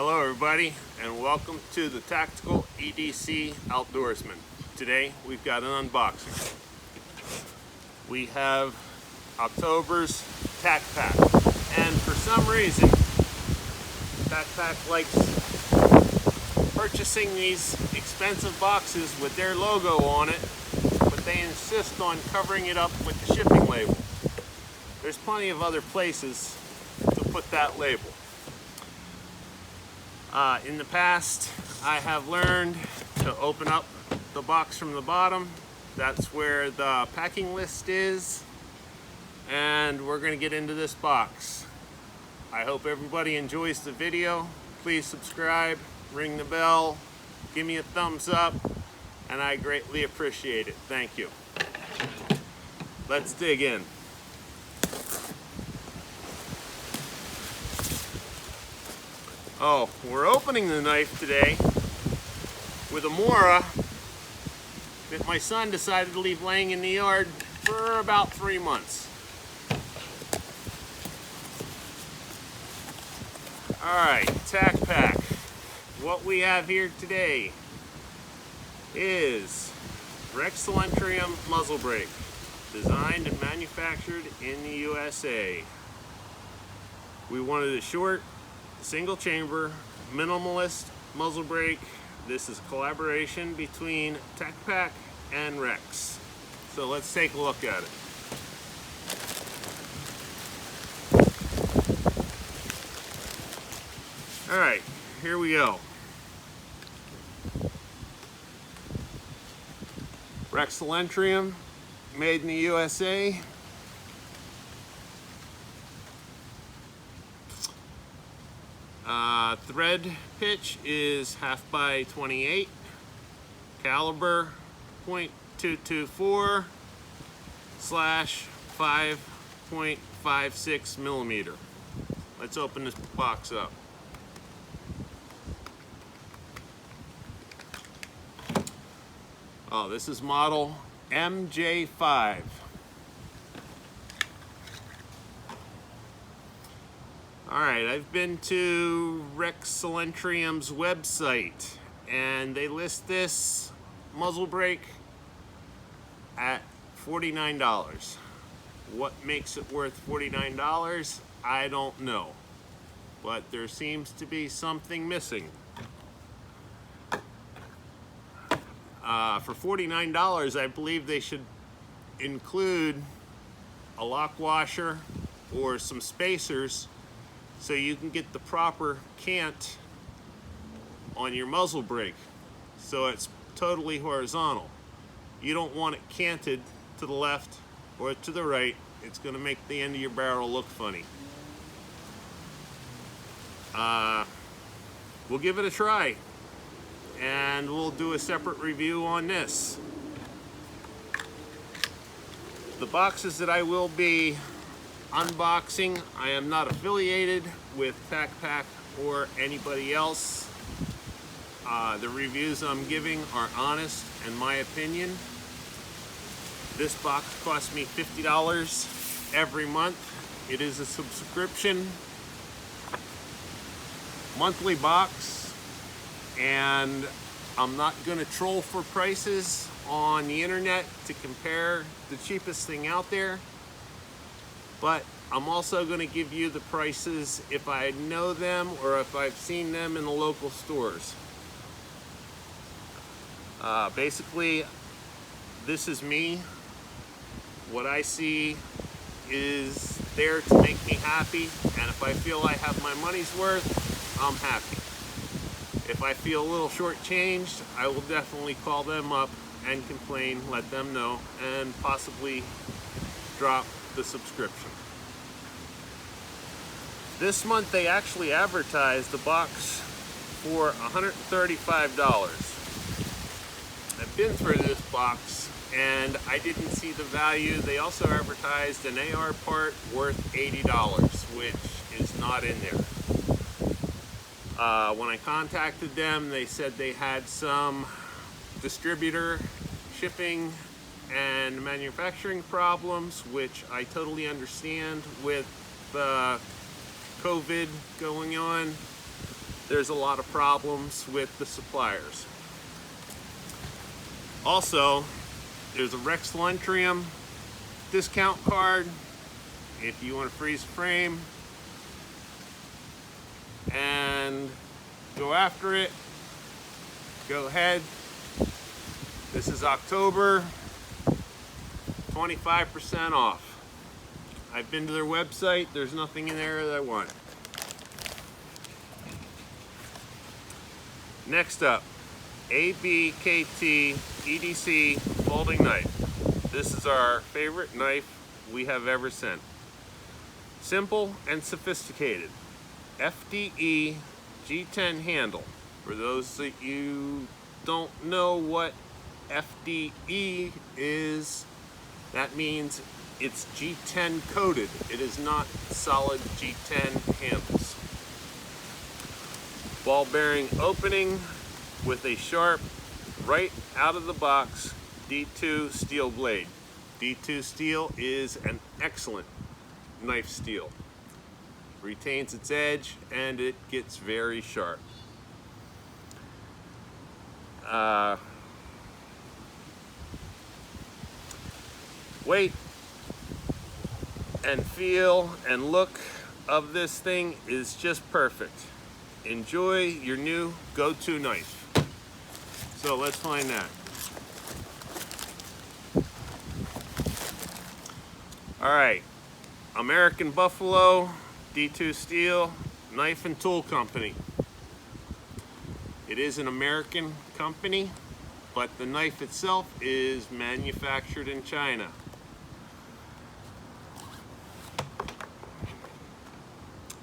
Hello everybody, and welcome to the Tactical EDC Outdoorsman. Today we've got an unboxing. We have October's TacPack, and for some reason TacPack likes purchasing these expensive boxes with their logo on it, but they insist on covering it up with the shipping label. There's plenty of other places to put that label. In the past, I have learned to open up the box from the bottom. That's where the packing list is, and we're going to get into this box. I hope everybody enjoys the video. Please subscribe, ring the bell, give me a thumbs up, and I greatly appreciate it. Thank you. Let's dig in. Oh, we're opening the knife today with a Mora that my son decided to leave laying in the yard for about 3 months. Alright, TacPack. What we have here today is Rexcelentrium muzzle brake, designed and manufactured in the USA. We wanted a short, single chamber, minimalist muzzle brake. This is a collaboration between TacPack and Rex. So let's take a look at it. Alright, here we go. Rexcelentrium, made in the USA. Thread pitch is 1/2 by 28, caliber .224 / 5.56 millimeter. Let's open this box up. Oh, this is model MJ5. Alright, I've been to Rexcelentrium's website, and they list this muzzle brake at $49. What makes it worth $49? I don't know, but there seems to be something missing. For $49, I believe they should include a lock washer or some spacers so you can get the proper cant on your muzzle brake so it's totally horizontal. You don't want it canted to the left or to the right. It's going to make the end of your barrel look funny. We'll give it a try, and we'll do a separate review on this. The boxes that I will be unboxing, I am not affiliated with TacPack or anybody else. The reviews I'm giving are honest, in my opinion. This box costs me $50 every month. It is a subscription monthly box, and I'm not going to troll for prices on the internet to compare the cheapest thing out there, but I'm also going to give you the prices if I know them or if I've seen them in the local stores. Basically, this is me. What I see is there to make me happy, and if I feel I have my money's worth, I'm happy. If I feel a little shortchanged, I will definitely call them up and complain, let them know, and possibly drop the subscription. This month they actually advertised the box for $135. I've been through this box and I didn't see the value. They also advertised an AR part worth $80, which is not in there. When I contacted them, they said they had some distributor shipping and manufacturing problems, which I totally understand with COVID going on. there's a lot of problems with the suppliers. Also, there's a Rex Luntrium discount card if you want to freeze frame and go after it. Go ahead. This is October, 25% off. I've been to their website. There's nothing in there that I want. Next up, ABKT EDC folding knife. This is our favorite knife we have ever sent. Simple and sophisticated. FDE G10 handle. For those that you don't know what FDE is, that means it's G10 coated. It is not solid G10 handles. Ball bearing opening with a sharp, right out of the box D2 steel blade. D2 steel is an excellent knife steel. Retains its edge and it gets very sharp. Weight and feel and look of this thing is just perfect. Enjoy your new go-to knife. So let's find that. All right, American Buffalo D2 Steel Knife and Tool Company. It is an American company, but the knife itself is manufactured in China.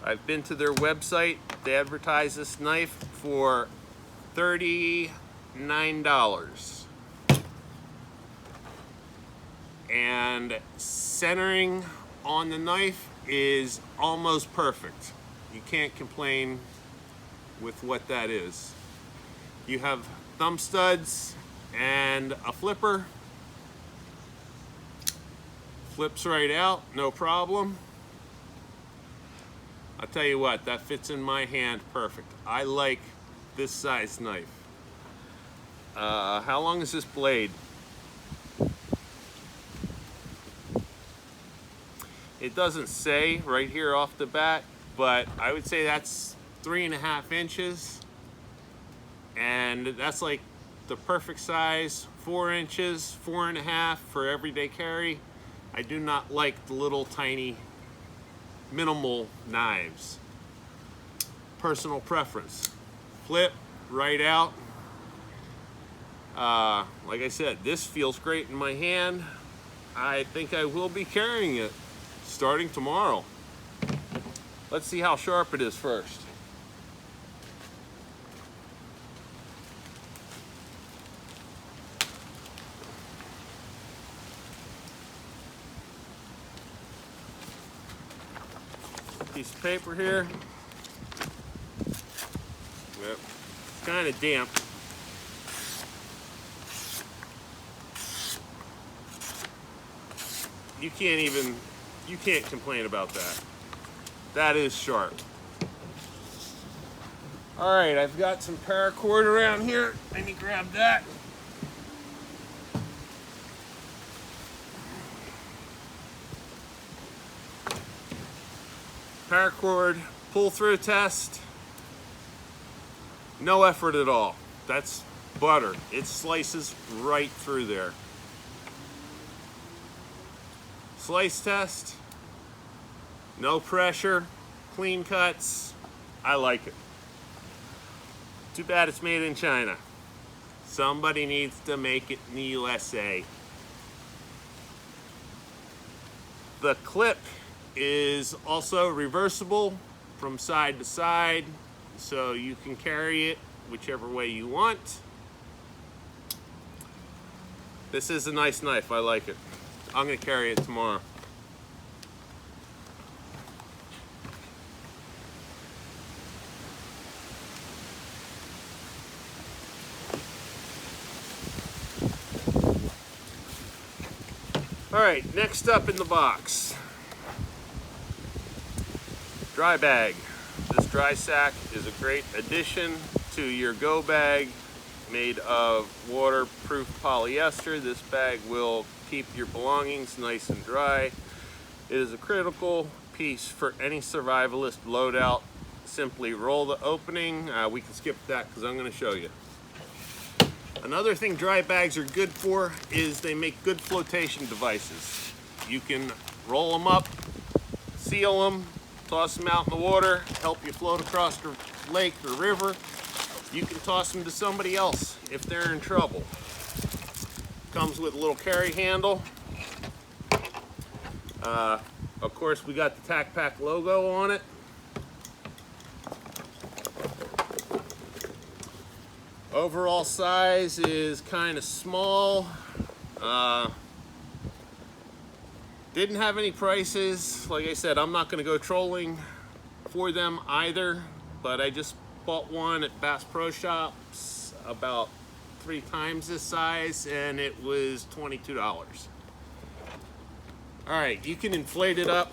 I've been to their website. They advertise this knife for $39. And centering on the knife is almost perfect. You can't complain with what that is. You have thumb studs and a flipper. Flips right out, no problem. I'll tell you what, that fits in my hand perfect. I like this size knife. How long is this blade? It doesn't say right here off the bat, but I would say that's 3.5 inches. And that's like the perfect size, 4 inches, 4.5 for everyday carry. I do not like the little tiny minimal knives. Personal preference. Flip right out. Like I said, this feels great in my hand. I think I will be carrying it starting tomorrow. Let's see how sharp it is first. Piece of paper here. Yep. It's kind of damp. You can't complain about that. That is sharp. All right, I've got some paracord around here. Let me grab that. Paracord pull-through test. No effort at all. That's butter. It slices right through there. Slice test. No pressure. Clean cuts. I like it. Too bad it's made in China. Somebody needs to make it in the USA. The clip is also reversible from side to side, so you can carry it whichever way you want. This is a nice knife. I like it. I'm going to carry it tomorrow. All right, next up in the box, dry bag. This dry sack is a Great addition to your go bag, made of waterproof polyester. This bag will keep your belongings nice and dry. It is a critical piece for any survivalist loadout. Simply roll the opening. We can skip that because I'm going to show you. Another thing dry bags are good for is they make good flotation devices. You can roll them up, seal them, toss them out in the water, help you float across the lake or river. You can toss them to somebody else if they're in trouble. Comes with a little carry handle. Of course, we got the TacPack logo on it. Overall size is kind of small. Didn't have any prices. Like I said, I'm not going to go trolling for them either, but I just bought one at Bass Pro Shops about 3 times this size, and it was $22. Alright, you can inflate it up.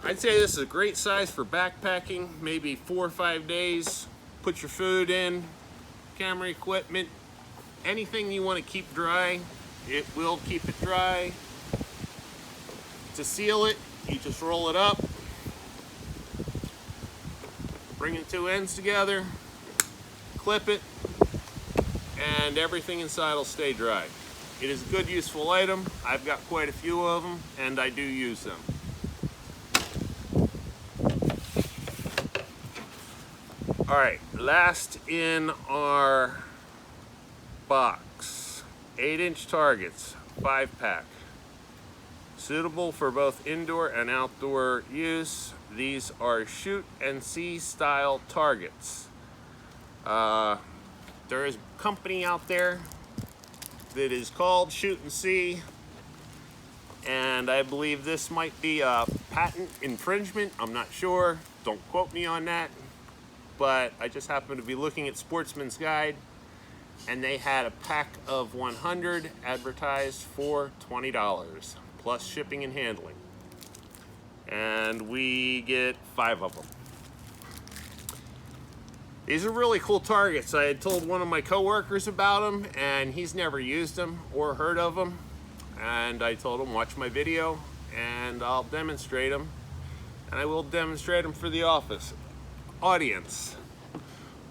I'd say this is a great size for backpacking, maybe 4 or 5 days. Put your food in, camera equipment, anything you want to keep dry, it will keep it dry. To seal it, you just roll it up, bring the 2 ends together, clip it, and everything inside will stay dry. It is a good, useful item. I've got quite a few of them, and I do use them. Alright, last in our box, 8-inch targets, 5-pack. Suitable for both indoor and outdoor use. These are shoot and see style targets. There is a company out there that is called Shoot and See, and I believe this might be a patent infringement. I'm not sure. Don't quote me on that. But I just happened to be looking at Sportsman's Guide, and they had a pack of 100 advertised for $20 plus shipping and handling, and we get 5 of them. These are really cool targets. I had told one of my coworkers about them, and he's never used them or heard of them, and I told him, watch my video and I'll demonstrate them, and I will demonstrate them for the audience.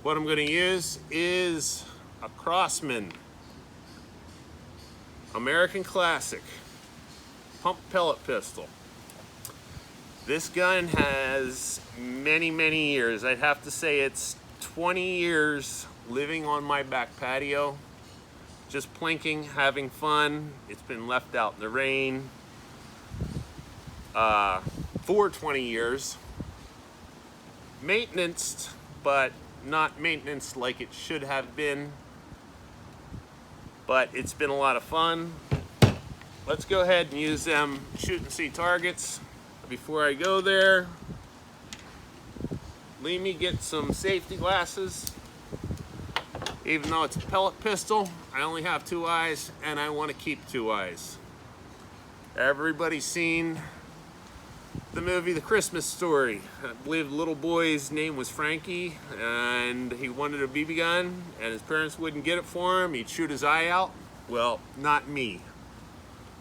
What I'm going to use is a Crosman American Classic pump pellet pistol. This gun has many years. I'd have to say it's 20 years living on my back patio, just plinking, having fun. It's been left out in the rain for 20 years. Maintenanced, but not maintenance like it should have been. But it's been a lot of fun. Let's go ahead and use them shoot and see targets. Before I go there, let me get some safety glasses. Even though it's a pellet pistol, I only have 2 eyes, and I want to keep 2 eyes. Everybody's seen the movie The Christmas Story. I believe the little boy's name was Frankie, and he wanted a BB gun, and his parents wouldn't get it for him. He'd shoot his eye out. Well, not me.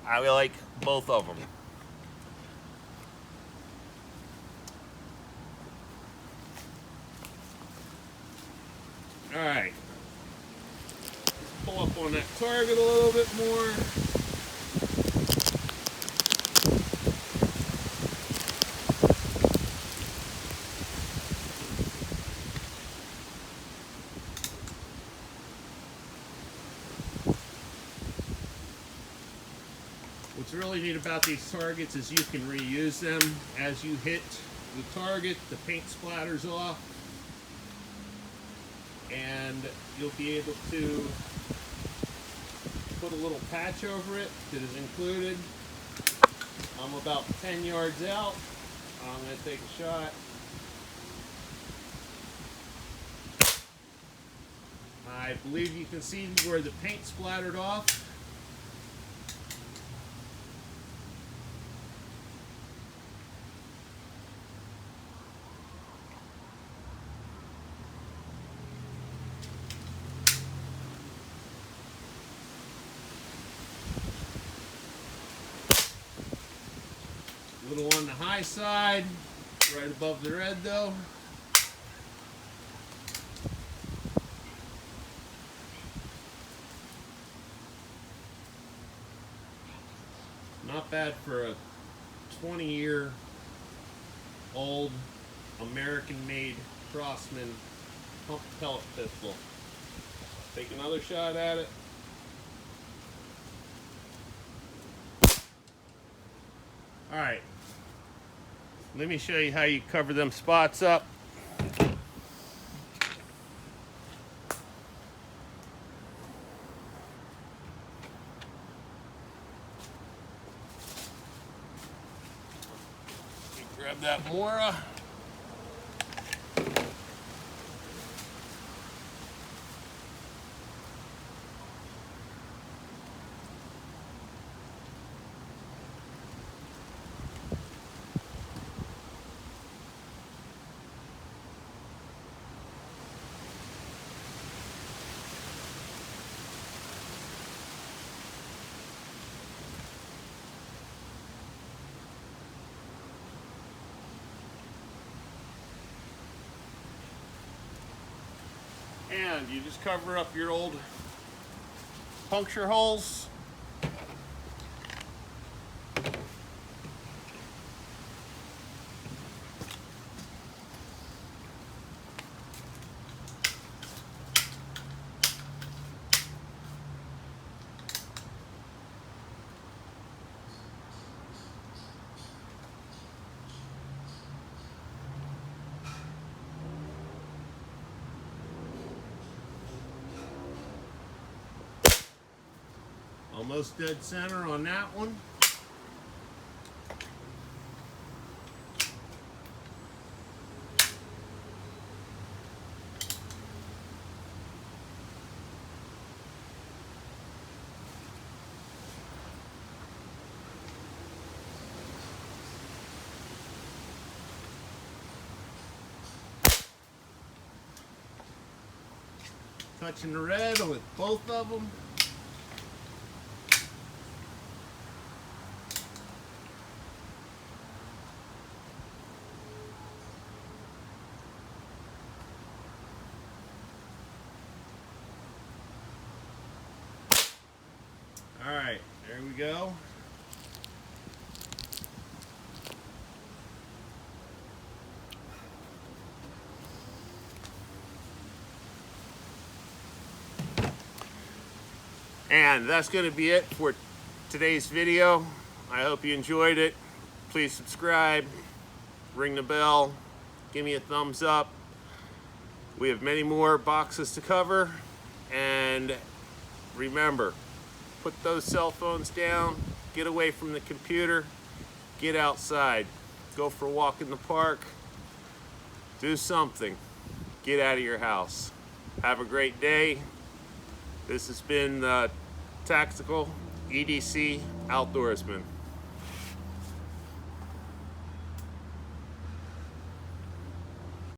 I like both of them. All right. Pull up on that target a little bit more. What's really neat about these targets is you can reuse them. As you hit the target, the paint splatters off, and you'll be able to put a little patch over it that is included. I'm about 10 yards out. I'm going to take a shot. I believe you can see where the paint splattered off. high side, right above the red though. Not bad for a 20-year-old American-made Crossman pump pellet pistol. Take another shot at it. All right, let me show you how you cover them spots up. Grab that Mora. And you just cover up your old puncture holes. Almost dead center on that one. Touching the red with both of them. All right, there we go. And that's going to be it for today's video. I hope you enjoyed it. Please subscribe, ring the bell, give me a thumbs up. We have many more boxes to cover, and remember, put those cell phones down, get away from the computer, get outside, go for a walk in the park, do something, get out of your house. Have a great day. This has been the Tactical EDC Outdoorsman.